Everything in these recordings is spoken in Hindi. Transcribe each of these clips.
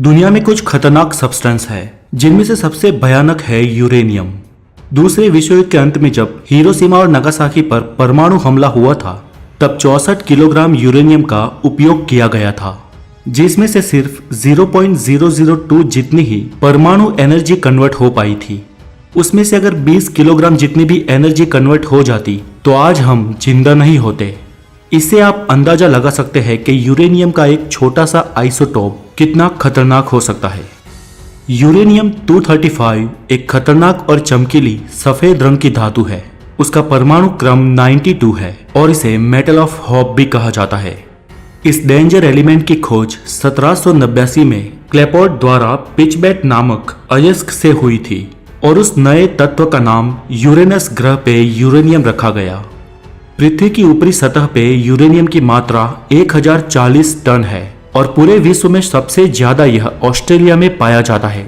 दुनिया में कुछ खतरनाक सब्सटेंस है जिनमें से सबसे भयानक है यूरेनियम। दूसरे विश्व युद्ध के अंत में जब हिरोशिमा और नागासाकी पर परमाणु हमला हुआ था तब 64 किलोग्राम यूरेनियम का उपयोग किया गया था, जिसमें से सिर्फ 0.002 जितनी ही परमाणु एनर्जी कन्वर्ट हो पाई थी। उसमें से अगर 20 किलोग्राम जितनी भी एनर्जी कन्वर्ट हो जाती तो आज हम जिंदा नहीं होते। इससे आप अंदाजा लगा सकते हैं कि यूरेनियम का एक छोटा सा आइसोटोप कितना खतरनाक हो सकता है। यूरेनियम 235 एक खतरनाक और चमकीली सफेद रंग की धातु है। उसका परमाणु क्रम 92 है और इसे मेटल ऑफ होप भी कहा जाता है। इस डेंजर एलिमेंट की खोज 1789 में क्लेपोर्ट द्वारा पिचबेट नामक अयस्क से हुई थी और उस नए तत्व का नाम यूरेनस ग्रह पे यूरेनियम रखा गया। पृथ्वी की ऊपरी सतह पे यूरेनियम की मात्रा 1040 टन है और पूरे विश्व में सबसे ज्यादा यह ऑस्ट्रेलिया में पाया जाता है।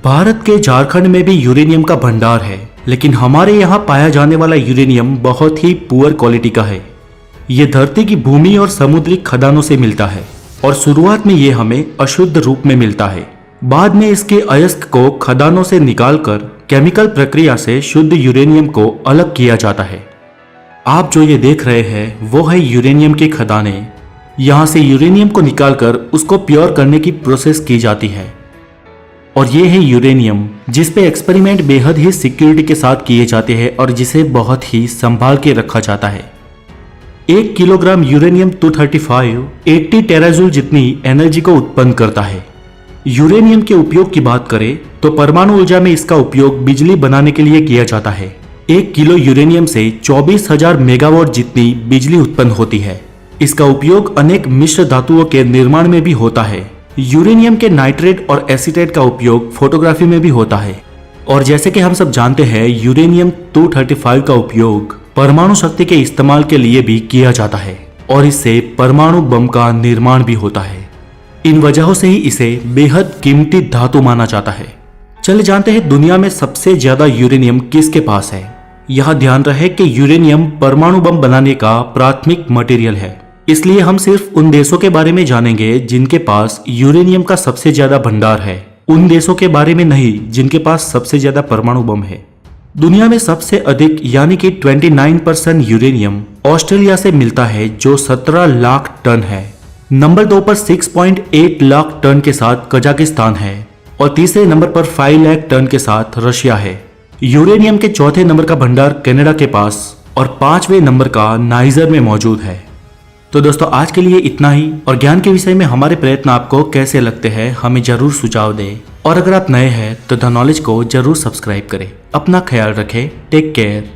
भारत के झारखंड में भी यूरेनियम का भंडार है, लेकिन हमारे यहाँ पाया जाने वाला यूरेनियम बहुत ही पुअर क्वालिटी का है। ये धरती की भूमि और समुद्री खदानों से मिलता है और शुरुआत में ये हमें अशुद्ध रूप में मिलता है। बाद में इसके अयस्क को खदानों से निकालकर केमिकल प्रक्रिया से शुद्ध यूरेनियम को अलग किया जाता है। आप जो ये देख रहे हैं वो है यूरेनियम की खदानें। यहाँ से यूरेनियम को निकालकर उसको प्योर करने की प्रोसेस की जाती है। और ये है यूरेनियम जिस पे एक्सपेरिमेंट बेहद ही सिक्योरिटी के साथ किए जाते हैं और जिसे बहुत ही संभाल के रखा जाता है। 1 किलोग्राम यूरेनियम 235 80 टेराजूल जितनी एनर्जी को उत्पन्न करता है। यूरेनियम के उपयोग की बात करें तो परमाणु ऊर्जा में इसका उपयोग बिजली बनाने के लिए किया जाता है। 1 किलो यूरेनियम से 24,000 मेगावाट जितनी बिजली उत्पन्न होती है। इसका उपयोग अनेक मिश्र धातुओं के निर्माण में भी होता है। यूरेनियम के नाइट्रेट और एसीटेट का उपयोग फोटोग्राफी में भी होता है। और जैसे कि हम सब जानते हैं, यूरेनियम 235 का उपयोग परमाणु शक्ति के इस्तेमाल के लिए भी किया जाता है और इससे परमाणु बम का निर्माण भी होता है। इन वजहों से ही इसे बेहद कीमती धातु माना जाता है। चलिए जानते हैं दुनिया में सबसे ज्यादा यूरेनियम किसके पास है। यह ध्यान रहे कि यूरेनियम परमाणु बम बनाने का प्राथमिक मटेरियल है, इसलिए हम सिर्फ उन देशों के बारे में जानेंगे जिनके पास यूरेनियम का सबसे ज्यादा भंडार है, उन देशों के बारे में नहीं जिनके पास सबसे ज्यादा परमाणु बम है। दुनिया में सबसे अधिक यानी कि 29% यूरेनियम ऑस्ट्रेलिया से मिलता है जो 17 लाख टन है। नंबर 2 पर 6.8 लाख टन के साथ कजाकिस्तान है और तीसरे नंबर पर 5 लाख टन के साथ रशिया है। यूरेनियम के चौथे नंबर का भंडार कनाडा के पास और 5वें नंबर का नाइजर में मौजूद है। तो दोस्तों आज के लिए इतना ही, और ज्ञान के विषय में हमारे प्रयत्न आपको कैसे लगते हैं हमें जरूर सुझाव दें। और अगर आप नए हैं तो द नॉलेज को जरूर सब्सक्राइब करें। अपना ख्याल रखें। Take care.